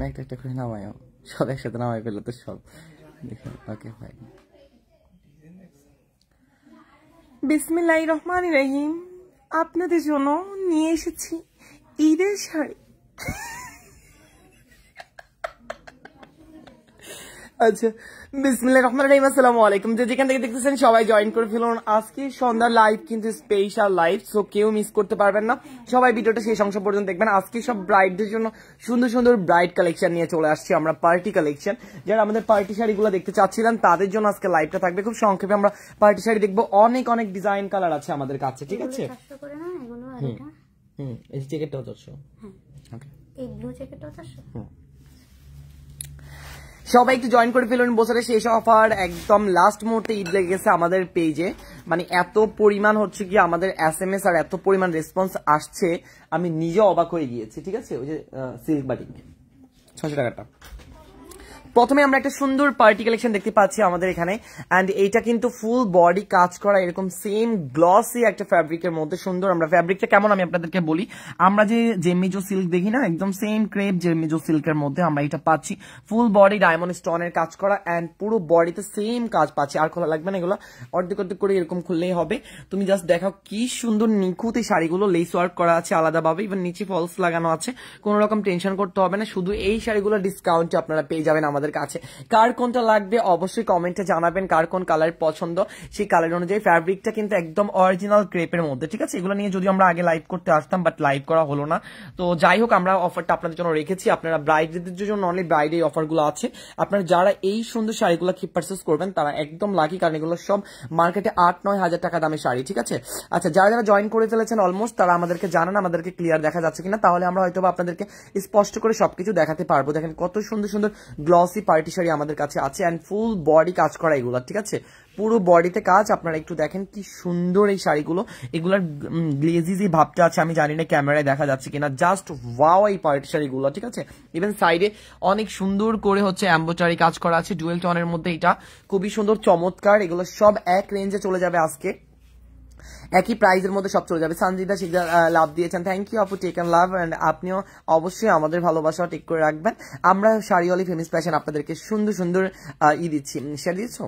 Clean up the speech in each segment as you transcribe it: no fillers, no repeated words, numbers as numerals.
একটা একটা করে নামায়ও, সব একসাথে নামাই ফেললো তো সব দেখুন। ওকে ভাই, বিসমিল্লাহির রহমানির রহিম, আপনাদের জন্য নিয়ে এসেছি ঈদের শাড়ি। আচ্ছা, বিসমিল্লাহির রহমানির রহিম, আসসালামু আলাইকুম। যে যেখান থেকে দেখতেছেন সবাই জয়েন করে ফেলুন। আজকে সন্ধ্যার লাইভ কিন্তু স্পেশাল লাইভ, সো কেউ মিস করতে পারবেন না। সবাই ভিডিওটা শেষ অংশ পর্যন্ত দেখবেন। আজকে সব ব্রাইডদের জন্য সুন্দর সুন্দর ব্রাইড কালেকশন নিয়ে চলে আসছি আমরা, পার্টি কালেকশন। যারা আমাদের পার্টি শাড়িগুলো দেখতে চাচ্ছিলেন তাদের জন্য আজকে লাইভটা থাকবে। খুব সংক্ষেপে আমরা পার্টি শাড়ি দেখবো। অনেক অনেক ডিজাইন কালার আছে আমাদের কাছে, ঠিক আছে? এই জ্যাকেটটাও 400, এই ব্লু জ্যাকেটটাও 400। সবাই একটু জয়েন করে ফেলুন। বছরের শেষ অফার একদম লাস্ট মুহূর্তে ঈদ লেগে গেছে আমাদের পেজে। মানে এত পরিমাণ হচ্ছে কি আমাদের SMS আর এত পরিমাণ রেসপন্স আসছে, আমি নিজে অবাক হয়ে গিয়েছি, ঠিক আছে? ওই যে সিল্ক বাটিক 600 টাকাটা। প্রথমে আমরা একটা সুন্দর পার্টি কালেকশন দেখতে পাচ্ছি আমাদের এখানে, এন্ড এইটা কিন্তু ফুল বডি কাজ করা এরকম সেম গ্লসি একটা ফ্যাব্রিকের মধ্যে সুন্দর। আমরা ফ্যাব্রিকটা কেমন আমি আপনাদেরকে বলি। আমরা যে জেমিজো সিল্ক দেখি না, একদম সেম ক্রেপ জেমিজো সিল্কের মধ্যে আমরা এটা পাচ্ছি। ফুল বডি ডায়মন্ড স্টোনের কাজ করা এন্ড পুরো বডিতে সেম কাজ পাচ্ছি। আর খোলা লাগবে না, এগুলো অর্ধেক অর্ধেক করে এরকম খুললেই হবে। তুমি জাস্ট দেখাও কি সুন্দর নিখুঁত এই শাড়িগুলো। লেস ওয়ার্ক করা আছে আলাদাভাবে, ইভেন নিচে ফলস লাগানো আছে। কোনো রকম টেনশন করতে হবে না। শুধু এই শাড়িগুলো ডিসকাউন্টে আপনারা পেয়ে যাবেন আমাদের কাছে। কার কোনটা লাগবে অবশ্যই কমেন্টে জানাবেন, কার কোন কালার পছন্দ সেই কালার অনুযায়ী। ফ্যাব্রিকটা কিন্তু একদম অরিজিনাল ক্রেপের মধ্যে, ঠিক আছে? এগুলো নিয়ে যদি আমরা আগে লাইভ করতে আসতাম, বাট লাইভ করা হলো না। তো যাই হোক, আমরা অফারটা আপনাদের জন্য রেখেছি। আপনারা ব্রাইডদের জন্য অনলি ব্রাইড এই অফারগুলো আছে। আপনারা যারা এই সুন্দর শাড়িগুলো কি পারচেস করবেন তারা একদম লাকি, কারণ এগুলো সব মার্কেটে 8-9 হাজার টাকা দামের শাড়ি, ঠিক আছে? আচ্ছা, যারা যারা জয়েন করে ফেলেছেন অলমোস্ট, তারা আমাদেরকে জানান আমাদেরকে ক্লিয়ার দেখা যাচ্ছে কিনা, তাহলে আমরা হয়তো আপনাদেরকে স্পষ্ট করে সবকিছু দেখাতে পারবো। দেখেন কত সুন্দর সুন্দর গ্লসি পার্টি শাড়ি আমাদের কাছে আছে এন্ড ফুল বডি কাজ করা এগুলো, ঠিক আছে? পুরো বডিতে কাজ। আপনারা একটু দেখেন কি সুন্দর এই শাড়িগুলো। এগুলার গ্লেজি যে ভাবটা আছে, আমি জানি না ক্যামেরায় দেখা যাচ্ছে কিনা, জাস্ট ওয়াও এই পার্টি শাড়িগুলো, ঠিক আছে? ইভেন সাইডে অনেক সুন্দর করে হচ্ছে এমব্রয়ডারি কাজ করা আছে ডুয়েল টোনের মধ্যে। এটা খুবই সুন্দর, চমৎকার। এগুলো সব এক রেঞ্জে চলে যাবে আজকে, একই প্রাইজের মধ্যে সব চলে যাবে। সঞ্জিদা শিকদার লাভ দিয়েছেন, থ্যাংক ইউ আপু, টেক এন্ড লাভ। এন্ড আপনিও অবশ্যই আমাদের ভালোবাসা টেক করে রাখবেন। আমরা শাড়িওয়ালি ফেমাস ফ্যাশন আপনাদেরকে সুন্দর সুন্দর ই দিচ্ছি। শেয়ার দিয়েছো?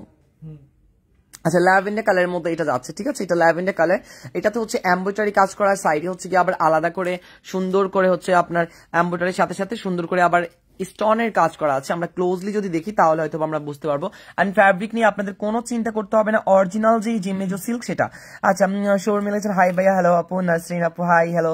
আচ্ছা, ল্যাভেন্ডার কালারের মধ্যে এটা যাচ্ছে, ঠিক আছে? এটা ল্যাভেন্ডার কালার। এটাতে হচ্ছে এমব্রয়ডারি কাজ করা, সাইডে হচ্ছে কি আবার আলাদা করে সুন্দর করে হচ্ছে আপনার এমব্রয়ডারির সাথে সাথে সুন্দর করে আবার স্টোনের কাজ করা আছে। আমরা ক্লোজলি যদি দেখি তাহলে হয়তো আমরা বুঝতে পারবো। এন্ড ফ্যাব্রিক নিয়ে আপনাদের কোনো চিন্তা করতে হবে না, অরিজিনাল যে জিমেজো সিল্ক সেটা। আচ্ছা, শর্মি লিখেছেন হাই ভাইয়া, হ্যালো আপু। নাসরিন আপু হাই, হ্যালো।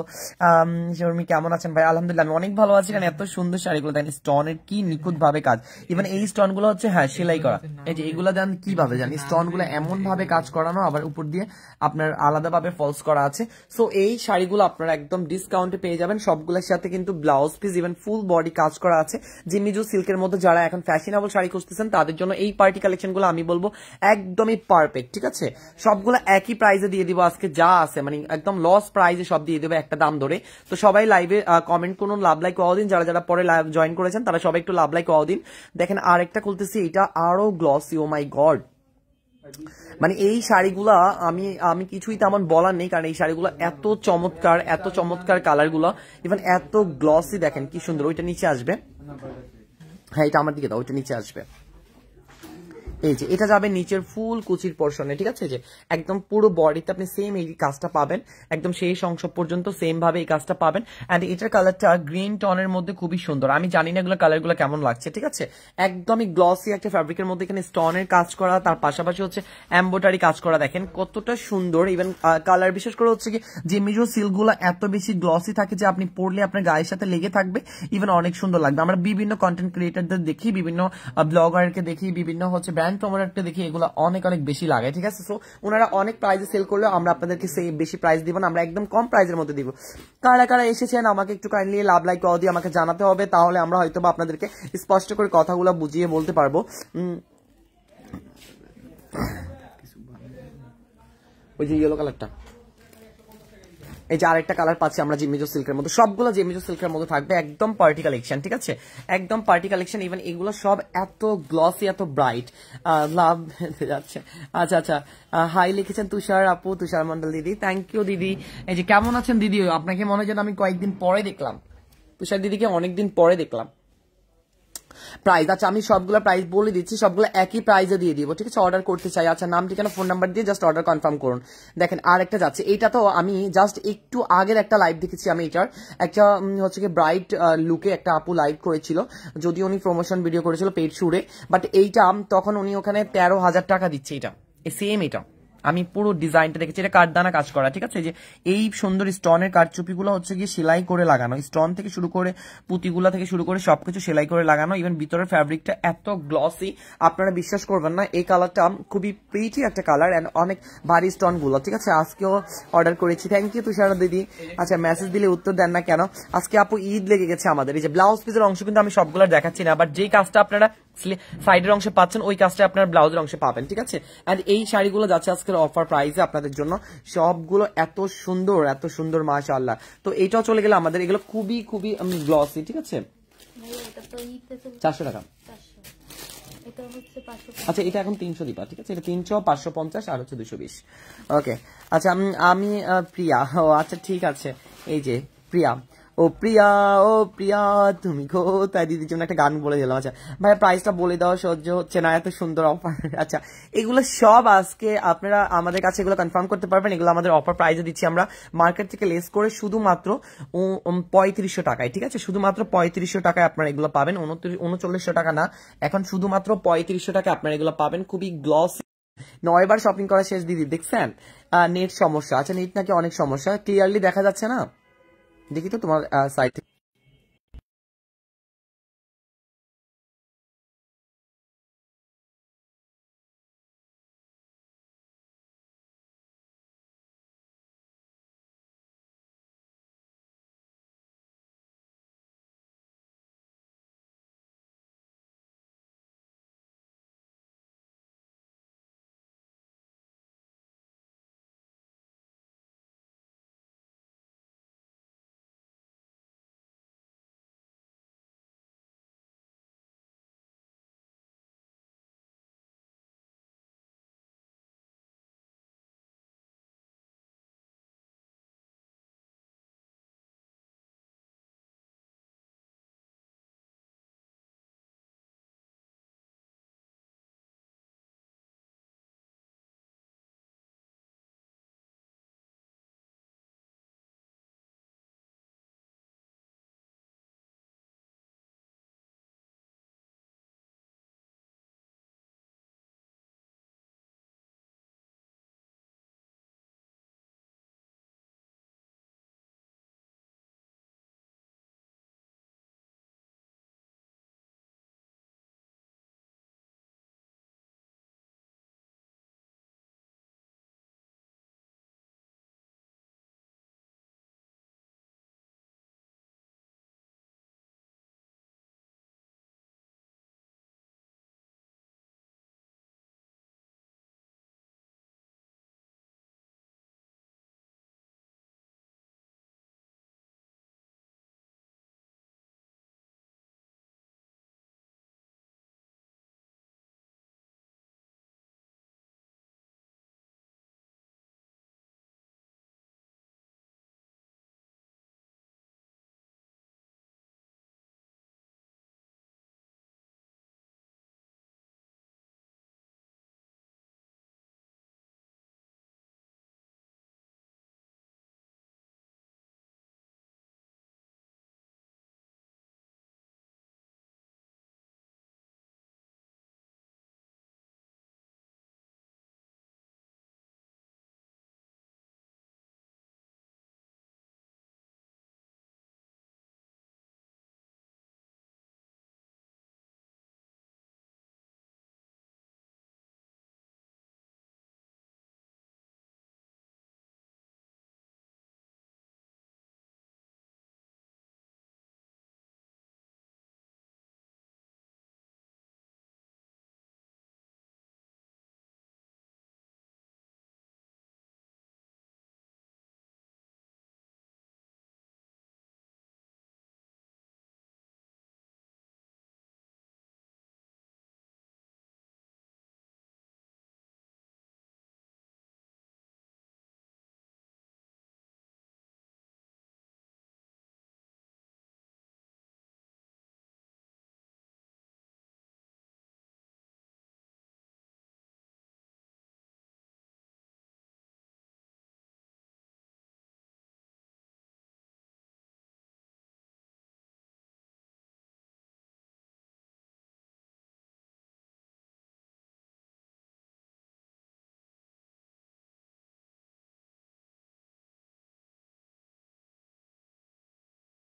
শর্মি কেমন আছেন ভাই? আলহামদুলিল্লাহ আমি অনেক ভালো আছি। কারণ এত সুন্দর শাড়িগুলো দেখেন, স্টোনের কি নিখুঁত ভাবে কাজ। ইভেন এই স্টোন গুলো হচ্ছে সেলাই করা। এই যে এগুলো দেন কিভাবে জানি, স্টোন গুলো এমন ভাবে কাজ করানো, আবার উপর দিয়ে আপনার আলাদাভাবে ফলস করা আছে। সো এই শাড়িগুলো আপনারা একদম ডিসকাউন্টে পেয়ে যাবেন। সবগুলোর সাথে কিন্তু blouse piece even full body কাজ করা আছে জিমিজো সিল্কের মধ্যে। যারা এখন ফ্যাশনেবল শাড়ি খুঁজতেছেন তাদের জন্য এই পার্টি কালেকশনগুলো আমি বলবো একদমই পারফেক্ট, ঠিক আছে? সবগুলো একই প্রাইসে দিয়ে দিব আজকে, যা আছে মানে একদম লস প্রাইসে সব দিয়ে দেবে একটা দাম ধরে। তো সবাই লাইভে কমেন্ট করুন, লাভ লাইক ওয়াও দিন। যারা যারা পরে লাইভ জয়েন করেছেন তারা সবাই একটু লাভ লাইক ওয়াও দিন। দেখেন আরেকটা খুলতেছি, এটা আরো গ্লসি। ও মাই গড, মানে এই শাড়িগুলা আমি কিছুই তেমন বলার নেই, কারণ এই শাড়িগুলো এত চমৎকার, এত চমৎকার কালার গুলো, ইভেন এত গ্লসি। দেখেন কি সুন্দর। ওইটা নিচে আসবে, হ্যাঁ এটা আমার দিকে দাও, ওইটা নিচে আসবে। এই যে এটা যাবে নিচের ফুল কুচির পোর্শনে, ঠিক আছে? যে একদম পুরো বডিতে আপনি সেম এই কাজটা পাবেন, একদম শেষ অংশ পর্যন্ত সেম ভাবে এই কাজটা পাবেন। এন্ড এটার কালারটা গ্রিন টনের মধ্যে খুবই সুন্দর। আমি জানি না এগুলো কালারগুলো কেমন লাগছে, ঠিক আছে? একদমই গ্লসি একটা ফ্যাব্রিকের মধ্যে এখানে স্টোনের কাজ করা, তার পাশাপাশি হচ্ছে এমব্রয়ডারি কাজ করা। দেখেন কতটা সুন্দর। ইভেন কালার বিশেষ করে হচ্ছে কি জিমিজো সিল্কগুলো এত বেশি গ্লসি থাকে যে আপনি পরলে আপনার গায়ের সাথে লেগে থাকবে, ইভেন অনেক সুন্দর লাগবে। আমরা বিভিন্ন কন্টেন্ট ক্রিয়েটরদের দেখি, বিভিন্ন ব্লগারকে দেখি, বিভিন্ন হচ্ছে ব্র্যান্ড প্রমোটারকে দেখি, এগুলো অনেক অনেক বেশি লাগে, ঠিক আছে? সো ওনারা অনেক প্রাইসে সেল করলেও আমরা আপনাদেরকে সেই বেশি প্রাইস দিব না, আমরা একদম কম প্রাইসের মধ্যে দিব। কারা কারা এসেছেন আমাকে একটু কাইন্ডলি লাভ লাইক ওয়াও দিয়ে আমাকে জানাতে হবে, তাহলে আমরা হয়তো বা আপনাদেরকে স্পষ্ট করে কথাগুলো বুঝিয়ে বলতে পারবো। ওই যে ইয়েলো কালারটা, এই যে আরেকটা কালার পাচ্ছি আমরা জিমিজো সিল্কের মধ্যে। সবগুলো জিমিজো সিল্কের মধ্যে থাকবে, একদম পার্টি কালেকশন, ঠিক আছে? একদম পার্টি কালেকশন। ইভেন এগুলো সব এত গ্লসি, এত ব্রাইট, লাভ যাচ্ছে। আচ্ছা আচ্ছা, হাই লিখেছেন তুষার আপু, তুষার মন্ডল দিদি, থ্যাংক ইউ দিদি। এই যে কেমন আছেন দিদি? আপনাকে মনে হয় যেন আমি কয়েকদিন পরে দেখলাম, তুষার দিদিকে অনেকদিন পরে দেখলাম। প্রাইস, আচ্ছা আমি সবগুলো প্রাইস বলে দিচ্ছি, সবগুলো একই প্রাইসে দিয়ে দিব, ঠিক আছে? অর্ডার করতে চাই, আচ্ছা নাম ঠিকানা ফোন নাম্বার দিয়ে জাস্ট অর্ডার কনফার্ম করুন। দেখেন আর একটা যাচ্ছে, এইটা তো আমি জাস্ট একটু আগের একটা লাইভ দেখেছি, আমি এটার একটা হচ্ছে কি ব্রাইট লুকে একটা আপু লাইভ করেছিল, যদিও উনি প্রমোশন ভিডিও করেছিল পেড শুরে, বাট এইটা তখন উনি ওখানে 13,000 টাকা দিচ্ছে, এটা সেম এটা আমি পুরো ডিজাইনটা দেখেছি, এটা কাঠদানা কাজ করা, ঠিক আছে? যে এই সুন্দর স্টোনের কারচুপিগুলো হচ্ছে গিয়ে সেলাই করে লাগানো, স্টোন থেকে শুরু করে পুঁতিগুলা থেকে শুরু করে সবকিছু সেলাই করে লাগানো, ইভেন ভিতরের ফ্যাব্রিকটা এত গ্লসি আপনারা বিশ্বাস করবেন না। এই কালারটা খুবই প্রিটি একটা কালার এন্ড অনেক ভারী স্টোন গুলো, ঠিক আছে? আজকেও অর্ডার করেছি, থ্যাংক ইউ তুষারা দিদি। আচ্ছা মেসেজ দিলে উত্তর দেন না কেন? আজকে আপু ঈদ লেগে গেছে আমাদের। এই যে ব্লাউজ পিসের অংশ কিন্তু আমি সবগুলো দেখাচ্ছি না, বাট যেই কাজটা আপনারা সাইডের অংশে পাচ্ছেন ওই কাজটা আপনার ব্লাউজের অংশে পাবেন, ঠিক আছে? এন্ড এই শাড়িগুলো যাচ্ছে আজকের অফার প্রাইসে আপনাদের জন্য, সবগুলো এত সুন্দর মাশাআল্লাহ। তো এইটাও চলে গেলে আমাদের, এগুলো খুবই খুবই গ্লসি, ঠিক আছে? 400 টাকা। আচ্ছা এটা এখন 300 দিবা, ঠিক আছে? এটা 300, 550 আর হচ্ছে 220। ওকে আচ্ছা আমি প্রিয়া, ও আচ্ছা ঠিক আছে, এই যে প্রিয়া, ও প্রিয়া তুমি কোথায়, দিদির জন্য একটা গান বলে দিলাম। আচ্ছা ভাইয়া প্রাইসটা বলে দেওয়া সহ্য হচ্ছে না, এত সুন্দর অফার। আচ্ছা এগুলো সব আজকে আপনারা আমাদের কাছে এগুলো কনফার্ম করতে পারবেন, এগুলো আমাদের অফার প্রাইসে দিচ্ছি আমরা, মার্কেট থেকে লেস করে শুধুমাত্র 3500 টাকায়, ঠিক আছে? শুধুমাত্র 3500 টাকায় আপনারা এগুলো পাবেন, 3900 টাকা না, এখন শুধুমাত্র 3500 টাকায় আপনারা এগুলো পাবেন, খুবই গ্লস। 9 বার শপিং করা শেষ দিদি, দেখছেন? নেট সমস্যা, আচ্ছা নেট নাকি অনেক সমস্যা, ক্লিয়ারলি দেখা যাচ্ছে না, দেখি তো তোমার সাইট